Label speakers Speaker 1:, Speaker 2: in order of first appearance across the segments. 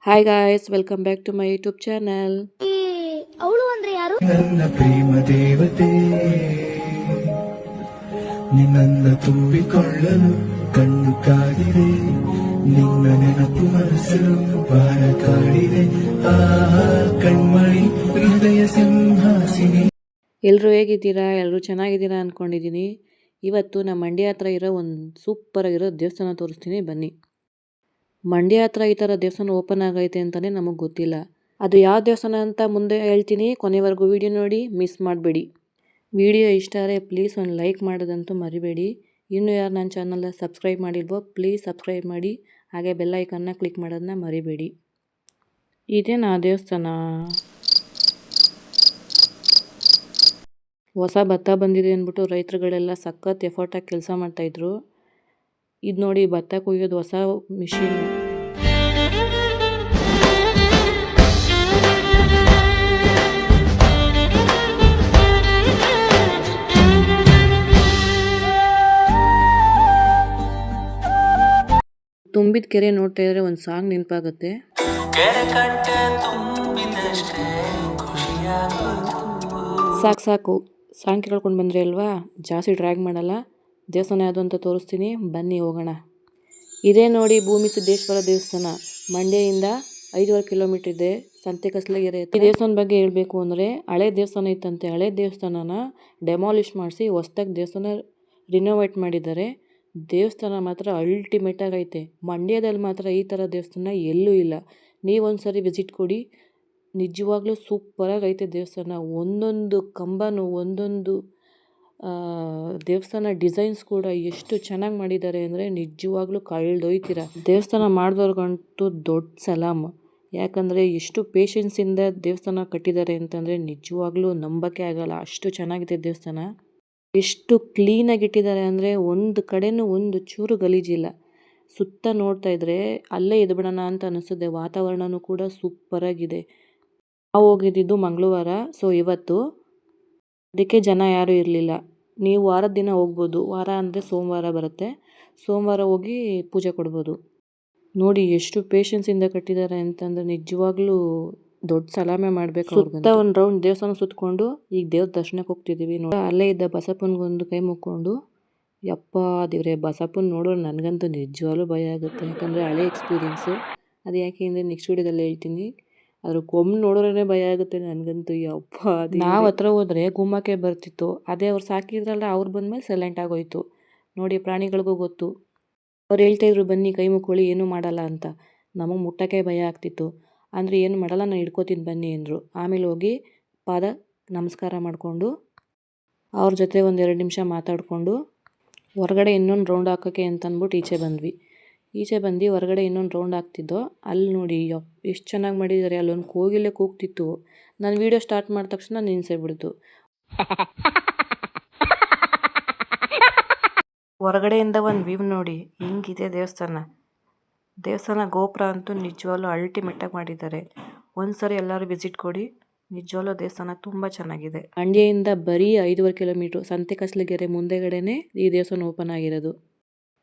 Speaker 1: Hi guys, welcome back to my YouTube channel.
Speaker 2: ಅವಳು ಅಂದ್ರೆ ಯಾರು?
Speaker 3: ನನ್ನ ಪ್ರೇಮ ದೇವತೆ ನಿನ್ನನ್ನು ತುಂಬಿಕೊಳ್ಳಲು ಕಣ್ಣು ಕಾದಿದೆ, ನಿನ್ನ ನೆನಪು ಮನಸ್ಸು ಬಾಳ ಕಾಡಿದೆ. ಆಹಾ ಕಣ್ಮಣಿ ಹೃದಯ ಸಿಂಹಾಸಿನಿ.
Speaker 1: ಎಲ್ಲರೂ ಹೇಗಿದ್ದೀರಾ? ಎಲ್ಲರೂ ಚೆನ್ನಾಗಿದ್ದೀರಾ ಅಂದ್ಕೊಂಡಿದ್ದೀನಿ. ಇವತ್ತು ನಮ್ಮ ಮಂಡ್ಯ ಹತ್ರ ಇರೋ ಒಂದು ಸೂಪರ್ ಆಗಿರೋ ದೇವಸ್ಥಾನ ತೋರಿಸ್ತೀನಿ, ಬನ್ನಿ. ಮಂಡ್ಯ ಹತ್ರ ಈ ಥರ ದೇವಸ್ಥಾನ ಓಪನ್ ಆಗೈತೆ ಅಂತಲೇ ನಮಗೆ ಗೊತ್ತಿಲ್ಲ. ಅದು ಯಾವ ದೇವಸ್ಥಾನ ಅಂತ ಮುಂದೆ ಹೇಳ್ತೀನಿ, ಕೊನೆವರೆಗೂ ವಿಡಿಯೋ ನೋಡಿ, ಮಿಸ್ ಮಾಡಬೇಡಿ. ವಿಡಿಯೋ ಇಷ್ಟ ಆದರೆ ಪ್ಲೀಸ್ ಒಂದು ಲೈಕ್ ಮಾಡೋದಂತೂ ಮರಿಬೇಡಿ. ಇನ್ನೂ ಯಾರು ನನ್ನ ಚಾನಲ್ನ ಸಬ್ಸ್ಕ್ರೈಬ್ ಮಾಡಿಲ್ವೋ ಪ್ಲೀಸ್ ಸಬ್ಸ್ಕ್ರೈಬ್ ಮಾಡಿ, ಹಾಗೆ ಬೆಲ್ ಐಕನ್ನ ಕ್ಲಿಕ್ ಮಾಡೋದನ್ನ ಮರಿಬೇಡಿ. ಇದೇನಾ ದೇವಸ್ಥಾನ? ಹೊಸ ಭತ್ತ ಬಂದಿದೆ ಅಂದ್ಬಿಟ್ಟು ರೈತರುಗಳೆಲ್ಲ ಸಖತ್ ಎಫರ್ಟಾಗಿ ಕೆಲಸ ಮಾಡ್ತಾಯಿದ್ರು. ಇದು ನೋಡಿ, ಭತ್ತ ಕೊಯ್ಯೋದು ಹೊಸ ಮಿಷಿನ್. ತುಂಬಿದ ಕೆರೆ ನೋಡ್ತಾ ಇದ್ರೆ ಒಂದು ಸಾಂಗ್ ನೆನಪಾಗುತ್ತೆ. ಸಾಕು ಸಾಂಗ್ ಕೇಳ್ಕೊಂಡು ಬಂದ್ರಿ ಅಲ್ವಾ? ಜಾಸ್ತಿ ಡ್ರ್ಯಾಗ್ ಮಾಡಲ್ಲ. ದೇವಸ್ಥಾನ ಯಾವುದು ಅಂತ ತೋರಿಸ್ತೀನಿ, ಬನ್ನಿ ಹೋಗೋಣ. ಇದೇ ನೋಡಿ ಭೂಮಿ ಸಿದ್ದೇಶ್ವರ ದೇವಸ್ಥಾನ. ಮಂಡ್ಯದಿಂದ 5.5 ಕಿಲೋಮೀಟರ್ ಇದೆ, ಸಂತೆಕಸ್ಲಗೆರೆ. ಈ ದೇವಸ್ಥಾನ ಬಗ್ಗೆ ಹೇಳಬೇಕು ಅಂದರೆ, ಹಳೆ ದೇವಸ್ಥಾನ ಇತ್ತಂತೆ. ಹಳೆ ದೇವಸ್ಥಾನನ ಡೆಮಾಲಿಷ್ ಮಾಡಿಸಿ ಹೊಸ್ದಾಗಿ ದೇವಸ್ಥಾನ ರಿನೋವೇಟ್ ಮಾಡಿದ್ದಾರೆ. ದೇವಸ್ಥಾನ ಮಾತ್ರ ಅಲ್ಟಿಮೇಟ್ ಆಗೈತೆ. ಮಂಡ್ಯದಲ್ಲಿ ಮಾತ್ರ ಈ ಥರ ದೇವಸ್ಥಾನ ಎಲ್ಲೂ ಇಲ್ಲ. ನೀವೊಂದ್ಸರಿ ವಿಸಿಟ್ ಕೊಡಿ, ನಿಜವಾಗ್ಲೂ ಸೂಪರಾಗಿ ಐತೆ ದೇವಸ್ಥಾನ. ಒಂದೊಂದು ಕಂಬನೂ, ಒಂದೊಂದು ದೇವಸ್ಥಾನ ಡಿಸೈನ್ಸ್ ಕೂಡ ಎಷ್ಟು ಚೆನ್ನಾಗಿ ಮಾಡಿದ್ದಾರೆ ಅಂದರೆ ನಿಜವಾಗ್ಲೂ ಕಳೆದೊಯ್ತೀರ. ದೇವಸ್ಥಾನ ಮಾಡಿದವ್ರಿಗಂತೂ ದೊಡ್ಡ ಸಲಾಮ್. ಯಾಕಂದರೆ ಎಷ್ಟು ಪೇಷನ್ಸಿಂದ ದೇವಸ್ಥಾನ ಕಟ್ಟಿದ್ದಾರೆ ಅಂತಂದರೆ ನಿಜವಾಗ್ಲೂ ನಂಬಕ್ಕೆ ಆಗಲ್ಲ, ಅಷ್ಟು ಚೆನ್ನಾಗಿದೆ ದೇವಸ್ಥಾನ. ಎಷ್ಟು ಕ್ಲೀನಾಗಿ ಇಟ್ಟಿದ್ದಾರೆ ಅಂದರೆ ಒಂದು ಕಡೆನೂ ಒಂದು ಚೂರು ಗಲೀಜಿಲ್ಲ. ಸುತ್ತ ನೋಡ್ತಾ ಇದ್ರೆ ಅಲ್ಲೇ ಇದ್ಬಿಡೋಣ ಅಂತ ಅನಿಸುತ್ತೆ. ವಾತಾವರಣನೂ ಕೂಡ ಸೂಪರಾಗಿದೆ. ನಾವು ಹೋಗಿದ್ದು ಮಂಗಳವಾರ, ಸೊ ಇವತ್ತು ಅದಕ್ಕೆ ಜನ ಯಾರೂ ಇರಲಿಲ್ಲ. ನೀವು ವಾರದ ದಿನ ಹೋಗ್ಬೋದು. ವಾರ ಅಂದರೆ ಸೋಮವಾರ ಬರುತ್ತೆ. ಸೋಮವಾರ ಹೋಗಿ ಪೂಜೆ ಕೊಡ್ಬೋದು. ನೋಡಿ ಎಷ್ಟು ಪೇಷನ್ಸಿಂದ ಕಟ್ಟಿದ್ದಾರೆ ಅಂತಂದರೆ ನಿಜವಾಗ್ಲೂ ದೊಡ್ಡ ಸಲಾಮೆ ಮಾಡಬೇಕು. ಸುತ್ತ ಒಂದು ರೌಂಡ್ ದೇವಸ್ಥಾನ ಸುತ್ತಕೊಂಡು ಈಗ ದೇವ್ರ ದರ್ಶನಕ್ಕೆ ಹೋಗ್ತಿದ್ದೀವಿ. ನೋಡಿ, ಅಲ್ಲೇ ಇದ್ದ ಬಸಪ್ಪನಿಗೊಂದು ಕೈ ಮುಕ್ಕೊಂಡು, ಯಪ್ಪ ದೇವ್ರೆ, ಬಸಪ್ಪನ ನೋಡೋರು ನನಗಂತೂ ನಿಜವಾಗ್ಲೂ ಭಯ ಆಗುತ್ತೆ. ಯಾಕಂದರೆ ಹಳೆ ಎಕ್ಸ್ಪೀರಿಯೆನ್ಸು. ಅದು ಯಾಕೆ ಅಂದರೆ ನೆಕ್ಸ್ಟ್ ವಿಡಿಯೋದಲ್ಲಿ ಹೇಳ್ತೀನಿ. ಅದ್ರ ಕೊಂಬು ನೋಡೋರೇ ಭಯ ಆಗುತ್ತೆ ನನಗಂತೂ. ಯಪ್ಪ, ನಾವು ಹತ್ರ ಹೋದರೆ ಗುಮ್ಮಕ್ಕೆ ಬರ್ತಿತ್ತು. ಅದೇ ಅವ್ರು ಸಾಕಿದ್ರಲ್ಲ, ಅವ್ರು ಬಂದಮೇಲೆ ಸೈಲೆಂಟ್ ಆಗೋಯ್ತು. ನೋಡಿ, ಪ್ರಾಣಿಗಳಿಗೂ ಗೊತ್ತು. ಅವ್ರು ಹೇಳ್ತಾಯಿದ್ರು ಬನ್ನಿ ಕೈ ಮುಕ್ಕೊಳ್ಳಿ, ಏನೂ ಮಾಡಲ್ಲ ಅಂತ. ನಮಗೆ ಮುಟ್ಟಕ್ಕೆ ಭಯ ಆಗ್ತಿತ್ತು. ಅಂದರೆ ಏನು ಮಾಡಲ್ಲ, ನಾನು ಹಿಡ್ಕೋತೀನಿ ಬನ್ನಿ ಅಂದರು. ಆಮೇಲೆ ಹೋಗಿ ಪಾದ ನಮಸ್ಕಾರ ಮಾಡಿಕೊಂಡು ಅವ್ರ ಜೊತೆ ಒಂದು 2 ನಿಮಿಷ ಮಾತಾಡಿಕೊಂಡು ಹೊರಗಡೆ ಇನ್ನೊಂದು ರೌಂಡ್ ಹಾಕೋಕ್ಕೆ ಅಂತ ಅಂದ್ಬಿಟ್ಟು ಈಚೆ ಬಂದು ಹೊರಗಡೆ ಇನ್ನೊಂದು ರೌಂಡ್ ಹಾಕ್ತಿದ್ದೋ. ಅಲ್ಲಿ ನೋಡಿ ಎಷ್ಟು ಚೆನ್ನಾಗಿ ಮಾಡಿದ್ದಾರೆ. ಅಲ್ಲೊಂದು ಕೋಗಿಲೆ ಕೂಗ್ತಿತ್ತು. ನಾನು ವೀಡಿಯೋ ಸ್ಟಾರ್ಟ್ ಮಾಡಿದ ತಕ್ಷಣ ನಿಲ್ಲಿಸೇಬಿಡ್ತು. ಹೊರಗಡೆಯಿಂದ ಒಂದು ವ್ಯೂ ನೋಡಿ ಹಿಂಗಿದೆ ದೇವಸ್ಥಾನ ಗೋಪುರ ಅಂತೂ ನಿಜವಾಗ್ಲೂ ಅಲ್ಟಿಮೇಟಾಗಿ ಮಾಡಿದ್ದಾರೆ. ಒಂದ್ಸರಿ ಎಲ್ಲರೂ ವಿಸಿಟ್ ಕೊಡಿ, ನಿಜವಾಗ್ಲೂ ದೇವಸ್ಥಾನ ತುಂಬ ಚೆನ್ನಾಗಿದೆ. ಮಂಡ್ಯದಿಂದ ಬರೀ 5.5 ಕಿಲೋಮೀಟ್ರು, ಸಂತೆಕಸ್ಲಗೆರೆ ಮುಂದೆಗಡೆನೇ ಈ ದೇವಸ್ಥಾನ ಓಪನ್ ಆಗಿರೋದು.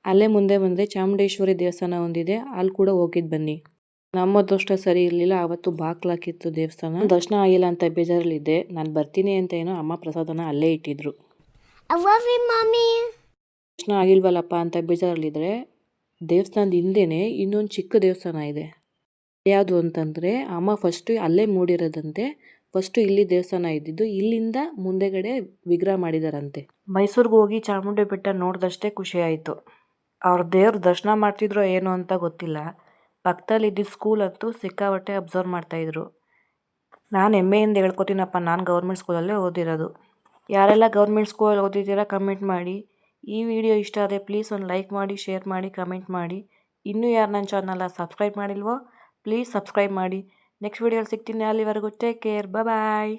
Speaker 1: ಅಲ್ಲೇ ಮುಂದೆ ಬಂದರೆ ಚಾಮುಂಡೇಶ್ವರಿ ದೇವಸ್ಥಾನ ಒಂದಿದೆ, ಅಲ್ಲಿ ಕೂಡ ಹೋಗಿದ್ದು ಬನ್ನಿ. ನಮ್ಮ ಅದೃಷ್ಟ ಸರಿ ಇರಲಿಲ್ಲ, ಆವತ್ತು ಬಾಕ್ಲಾಕಿತ್ತು ದೇವಸ್ಥಾನ. ದರ್ಶನ ಆಗಿಲ್ಲ ಅಂತ ಬೇಜಾರಲ್ಲಿದ್ದೆ. ನಾನು ಬರ್ತೀನಿ ಅಂತ ಏನೋ ಅಮ್ಮ ಪ್ರಸಾದನ ಅಲ್ಲೇ ಇಟ್ಟಿದ್ರು. ದರ್ಶನ ಆಗಿಲ್ವಲ್ಲಪ್ಪ ಅಂತ ಬೇಜಾರಲ್ಲಿದ್ದರೆ, ದೇವಸ್ಥಾನದ ಹಿಂದೆನೇ ಇನ್ನೊಂದು ಚಿಕ್ಕ ದೇವಸ್ಥಾನ ಇದೆ. ಯಾವುದು ಅಂತಂದರೆ, ಅಮ್ಮ ಫಸ್ಟು ಅಲ್ಲೇ ಮೂಡಿರೋದಂತೆ. ಫಸ್ಟು ಇಲ್ಲಿ ದೇವಸ್ಥಾನ ಇದ್ದಿದ್ದು, ಇಲ್ಲಿಂದ ಮುಂದೆಗಡೆ ವಿಗ್ರಹ ಮಾಡಿದಾರಂತೆ. ಮೈಸೂರಿಗೆ ಹೋಗಿ ಚಾಮುಂಡಿ ಬೆಟ್ಟ ನೋಡಿದಷ್ಟೇ ಖುಷಿ ಆಯಿತು. ಅವ್ರ ದೇವ್ರ ದರ್ಶನ ಮಾಡ್ತಿದ್ರೋ ಏನೋ ಅಂತ ಗೊತ್ತಿಲ್ಲ. ಪಕ್ಕದಲ್ಲಿ ಇದ್ದಿದ್ದು ಸ್ಕೂಲ್ ಅಂತೂ ಸಿಕ್ಕಾಪಟ್ಟೆ ಅಬ್ಸರ್ವ್ ಮಾಡ್ತಾಯಿದ್ರು. ನಾನು ಹೆಮ್ಮೆಯಿಂದ ಹೇಳ್ಕೊತೀನಪ್ಪ, ನಾನು ಗೌರ್ಮೆಂಟ್ ಸ್ಕೂಲಲ್ಲೇ ಓದಿರೋದು. ಯಾರೆಲ್ಲ ಗೌರ್ಮೆಂಟ್ ಸ್ಕೂಲಲ್ಲಿ ಓದಿದ್ದೀರಾ ಕಮೆಂಟ್ ಮಾಡಿ. ಈ ವಿಡಿಯೋ ಇಷ್ಟ ಆದರೆ ಪ್ಲೀಸ್ ಒಂದು ಲೈಕ್ ಮಾಡಿ, ಶೇರ್ ಮಾಡಿ, ಕಮೆಂಟ್ ಮಾಡಿ. ಇನ್ನೂ ಯಾರು ನನ್ನ ಚಾನಲ್ನ ಸಬ್ಸ್ಕ್ರೈಬ್ ಮಾಡಿಲ್ವೋ ಪ್ಲೀಸ್ ಸಬ್ಸ್ಕ್ರೈಬ್ ಮಾಡಿ. ನೆಕ್ಸ್ಟ್ ವಿಡಿಯೋಲಿ ಸಿಗ್ತೀನಿ. ಅಲ್ಲಿವರೆಗೂ ಟೇಕ್ ಕೇರ್, ಬಾಯ್.